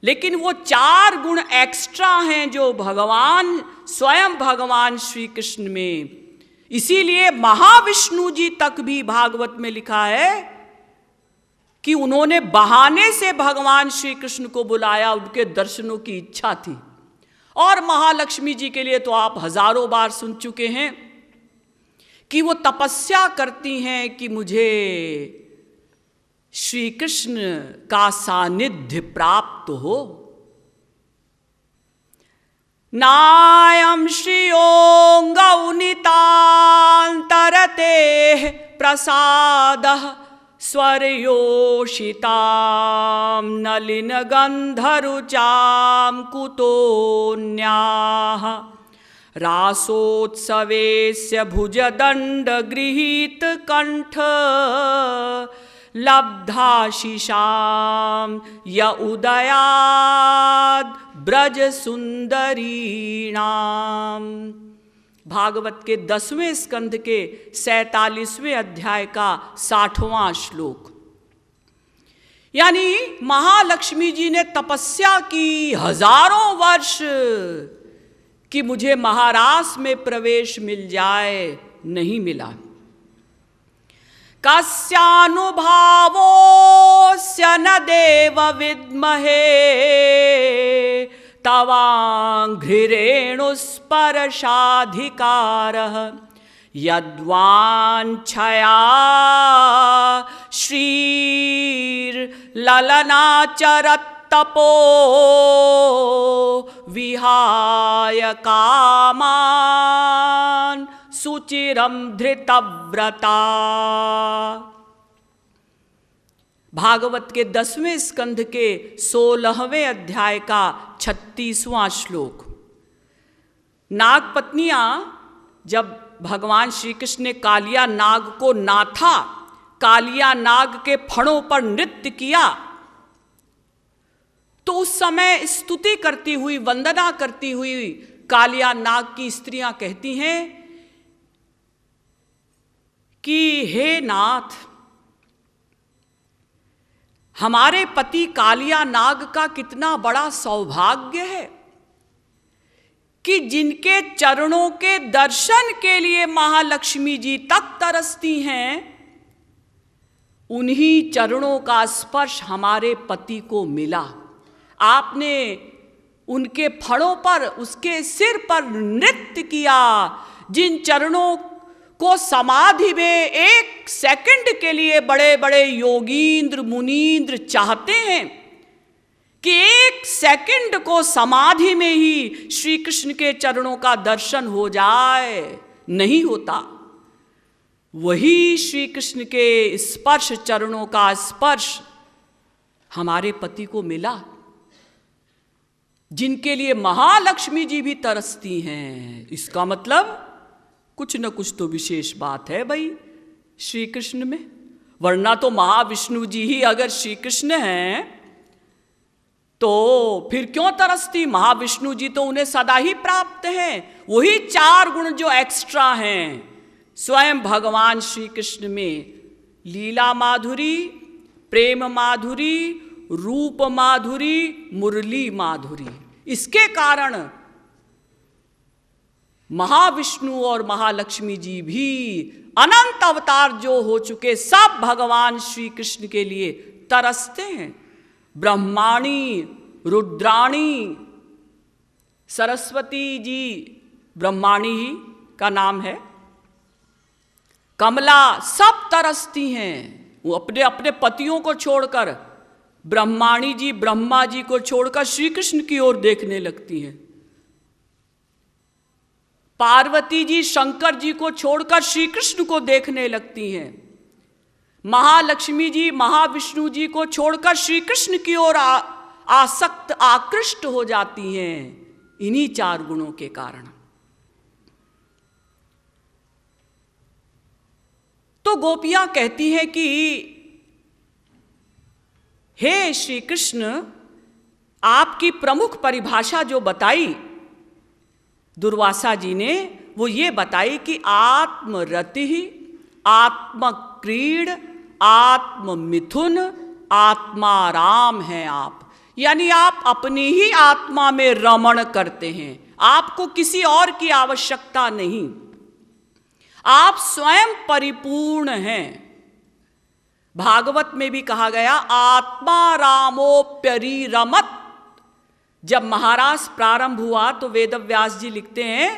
लेकिन वो 4 गुण एक्स्ट्रा हैं जो भगवान स्वयं भगवान श्री कृष्ण में। इसीलिए महाविष्णु जी तक भी भागवत में लिखा है कि उन्होंने बहाने से भगवान श्री कृष्ण को बुलाया, उनके दर्शनों की इच्छा थी। और महालक्ष्मी जी के लिए तो आप हजारों बार सुन चुके हैं कि वो तपस्या करती हैं कि मुझे श्री कृष्ण का सानिध्य प्राप्त हो। नायं श्रियों गौनितांतरते प्रसादः स्वर्योषितां नलिन गंधरुचां कुतोऽन्याः रासोत्सवेस्य भुजदंड गृहीत कंठ लब्धाशिषां य उदयाद ब्रज सुंदरीणाम। भागवत के 10वें स्कंध के 47वें अध्याय का 60वां श्लोक। यानी महालक्ष्मी जी ने तपस्या की हजारों वर्ष कि मुझे महारास में प्रवेश मिल जाए, नहीं मिला। कस्यानुभावोऽस्य न देव विद्महे तवाङ्घ्रिरेणुस्पर्शाधिकारः यद्वाञ्छया श्रीर्ललनाचरत्तपो विहाय कामान् सुचिरं धृतव्रता। भागवत के 10वें स्कंध के 16वें अध्याय का 36वां श्लोक। नाग पत्नियां जब भगवान श्री कृष्ण ने कालिया नाग को नाथा, कालिया नाग के फणों पर नृत्य किया, तो उस समय स्तुति करती हुई, वंदना करती हुई कालिया नाग की स्त्रियां कहती हैं कि हे नाथ, हमारे पति कालिया नाग का कितना बड़ा सौभाग्य है कि जिनके चरणों के दर्शन के लिए महालक्ष्मी जी तक तरसती हैं, उन्हीं चरणों का स्पर्श हमारे पति को मिला। आपने उनके फणों पर, उसके सिर पर नृत्य किया। जिन चरणों को समाधि में 1 सेकंड के लिए बड़े बड़े योगींद्र मुनींद्र चाहते हैं कि 1 सेकंड को समाधि में ही श्री कृष्ण के चरणों का दर्शन हो जाए, नहीं होता। वही श्री कृष्ण के स्पर्श, चरणों का स्पर्श हमारे पति को मिला, जिनके लिए महालक्ष्मी जी भी तरसती हैं। इसका मतलब कुछ न कुछ तो विशेष बात है भाई श्री कृष्ण में, वरना तो महाविष्णु जी ही अगर श्री कृष्ण हैं तो फिर क्यों तरसती। महाविष्णु जी तो उन्हें सदा ही प्राप्त हैं। वही 4 गुण जो एक्स्ट्रा हैं स्वयं भगवान श्री कृष्ण में, लीला माधुरी, प्रेम माधुरी, रूप माधुरी, मुरली माधुरी। इसके कारण महाविष्णु और महालक्ष्मी जी भी अनंत अवतार जो हो चुके, सब भगवान श्री कृष्ण के लिए तरसते हैं। ब्रह्माणी, रुद्राणी, सरस्वती जी ब्रह्माणी ही का नाम है, कमला, सब तरसती हैं। वो अपने अपने पतियों को छोड़कर, ब्रह्माणी जी ब्रह्मा जी को छोड़कर श्री कृष्ण की ओर देखने लगती हैं। पार्वती जी शंकर जी को छोड़कर श्री कृष्ण को देखने लगती हैं। महालक्ष्मी जी महाविष्णु जी को छोड़कर श्री कृष्ण की ओर आसक्त, आकृष्ट हो जाती हैं, इन्हीं 4 गुणों के कारण। तो गोपियां कहती हैं कि हे श्री कृष्ण, आपकी प्रमुख परिभाषा जो बताई दुर्वासा जी ने, वो ये बताई कि आत्मरति, आत्मक्रीड, आत्ममिथुन, आत्माराम हैं आप। यानी आप अपनी ही आत्मा में रमण करते हैं, आपको किसी और की आवश्यकता नहीं, आप स्वयं परिपूर्ण हैं। भागवत में भी कहा गया आत्मा रामोप्यरिरमत। जब महारास प्रारंभ हुआ तो वेदव्यास जी लिखते हैं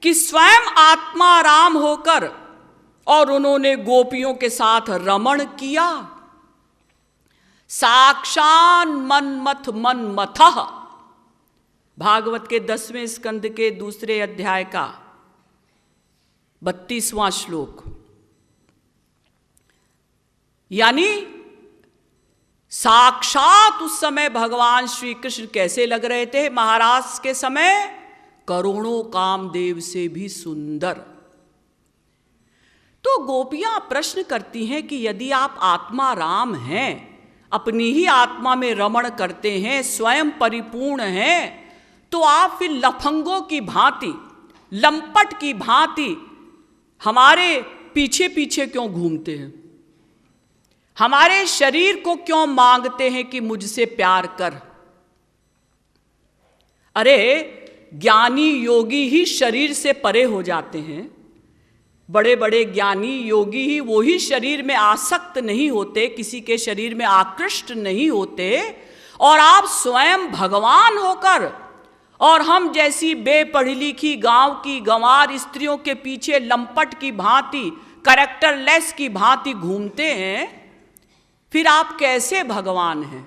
कि स्वयं आत्मा राम होकर और उन्होंने गोपियों के साथ रमण किया। साक्षान मन्मथ मन्मथः, भागवत के 10वें स्कंद के 2 अध्याय का 32वां श्लोक। यानी साक्षात उस समय भगवान श्री कृष्ण कैसे लग रहे थे महाराज के समय? करोड़ों कामदेव से भी सुंदर। तो गोपियां प्रश्न करती हैं कि यदि आप आत्मा राम हैं, अपनी ही आत्मा में रमण करते हैं, स्वयं परिपूर्ण हैं, तो आप फिर लफंगों की भांति, लंपट की भांति हमारे पीछे पीछे क्यों घूमते हैं? हमारे शरीर को क्यों मांगते हैं कि मुझसे प्यार कर? अरे ज्ञानी योगी ही शरीर से परे हो जाते हैं, बड़े बड़े ज्ञानी योगी ही वो ही शरीर में आसक्त नहीं होते, किसी के शरीर में आकृष्ट नहीं होते, और आप स्वयं भगवान होकर और हम जैसी बेपढ़ी लिखी गांव की गंवार स्त्रियों के पीछे लंपट की भांति, कैरेक्टरलेस की भांति घूमते हैं। फिर आप कैसे भगवान हैं?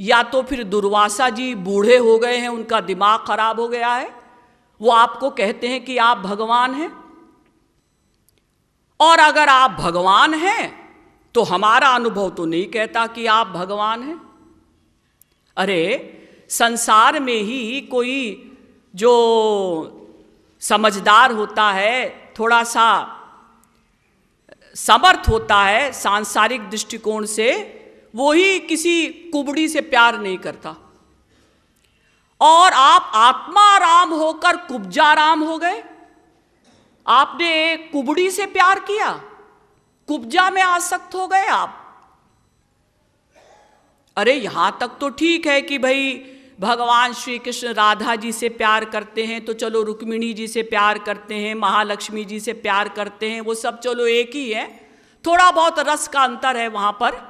या तो फिर दुर्वासा जी बूढ़े हो गए हैं, उनका दिमाग खराब हो गया है, वो आपको कहते हैं कि आप भगवान हैं। और अगर आप भगवान हैं तो हमारा अनुभव तो नहीं कहता कि आप भगवान हैं। अरे संसार में ही कोई जो समझदार होता है, थोड़ा सा समर्थ होता है सांसारिक दृष्टिकोण से, वो ही किसी कुबड़ी से प्यार नहीं करता। और आप आत्मा राम होकर कुब्जा राम हो गए। आपने कुबड़ी से प्यार किया, कुब्जा में आसक्त हो गए आप। अरे यहां तक तो ठीक है कि भाई भगवान श्री कृष्ण राधा जी से प्यार करते हैं, तो चलो रुक्मिणी जी से प्यार करते हैं, महालक्ष्मी जी से प्यार करते हैं, वो सब चलो एक ही है, थोड़ा बहुत रस का अंतर है वहां पर।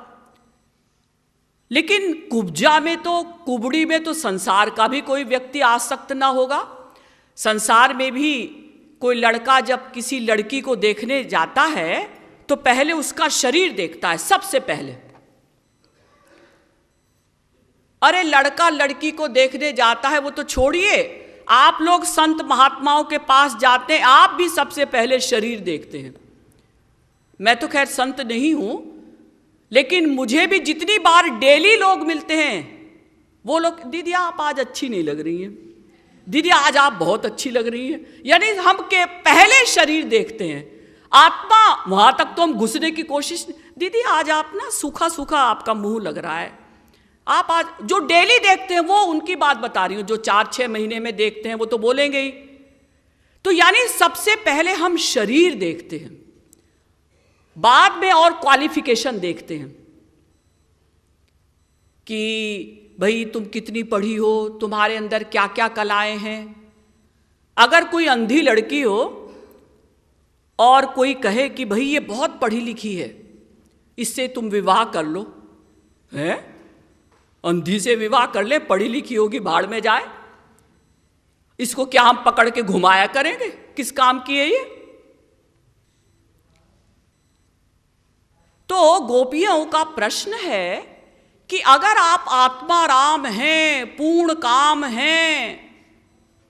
लेकिन कुब्जा में तो, कुबड़ी में तो संसार का भी कोई व्यक्ति आसक्त ना होगा। संसार में भी कोई लड़का जब किसी लड़की को देखने जाता है तो पहले उसका शरीर देखता है, सबसे पहले। अरे लड़का लड़की को देखने जाता है वो तो छोड़िए, आप लोग संत महात्माओं के पास जाते हैं, आप भी सबसे पहले शरीर देखते हैं। मैं तो खैर संत नहीं हूं, लेकिन मुझे भी जितनी बार डेली लोग मिलते हैं, वो लोग, दीदी आप आज अच्छी नहीं लग रही हैं, दीदी आज आप बहुत अच्छी लग रही हैं। यानी हम के पहले शरीर देखते हैं, आत्मा वहां तक तो हम घुसने की कोशिश। दीदी आज आप ना सूखा सूखा आपका मुंह लग रहा है, आप आज जो डेली देखते हैं, वो उनकी बात बता रही हूं, जो 4-6 महीने में देखते हैं वो तो बोलेंगे ही। तो यानी सबसे पहले हम शरीर देखते हैं, बाद में और क्वालिफिकेशन देखते हैं कि भाई तुम कितनी पढ़ी हो, तुम्हारे अंदर क्या क्या कलाएं हैं। अगर कोई अंधी लड़की हो और कोई कहे कि भाई ये बहुत पढ़ी लिखी है, इससे तुम विवाह कर लो, है अंधी से विवाह कर ले, पढ़ी लिखी होगी भाड़ में जाए, इसको क्या हम पकड़ के घुमाया करेंगे? किस काम की है ये? तो गोपियों का प्रश्न है कि अगर आप आत्मा राम हैं, पूर्ण काम हैं,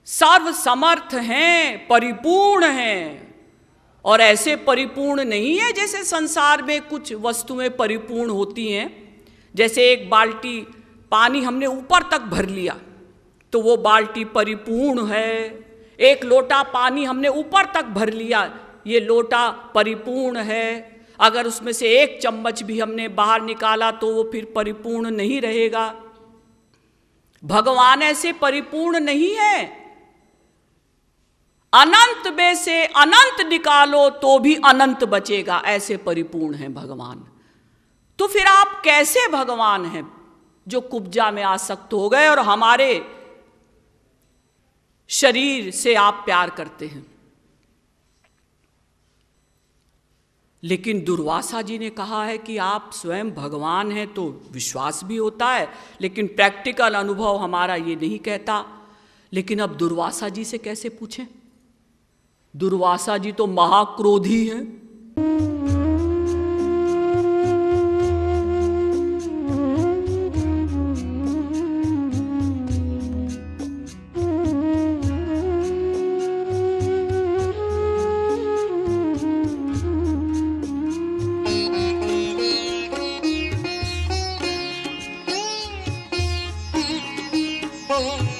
सर्व समर्थ हैं, परिपूर्ण हैं, और ऐसे परिपूर्ण नहीं है जैसे संसार में कुछ वस्तुएं परिपूर्ण होती हैं। जैसे एक बाल्टी पानी हमने ऊपर तक भर लिया तो वो बाल्टी परिपूर्ण है, एक लोटा पानी हमने ऊपर तक भर लिया, ये लोटा परिपूर्ण है। अगर उसमें से एक चम्मच भी हमने बाहर निकाला तो वो फिर परिपूर्ण नहीं रहेगा। भगवान ऐसे परिपूर्ण नहीं है, अनंत में से अनंत निकालो तो भी अनंत बचेगा, ऐसे परिपूर्ण है भगवान। तो फिर आप कैसे भगवान हैं? जो कुब्जा में आसक्त हो गए और हमारे शरीर से आप प्यार करते हैं। लेकिन दुर्वासा जी ने कहा है कि आप स्वयं भगवान हैं, तो विश्वास भी होता है, लेकिन प्रैक्टिकल अनुभव हमारा ये नहीं कहता। लेकिन अब दुर्वासा जी से कैसे पूछें? दुर्वासा जी तो महाक्रोधी हैं। Oh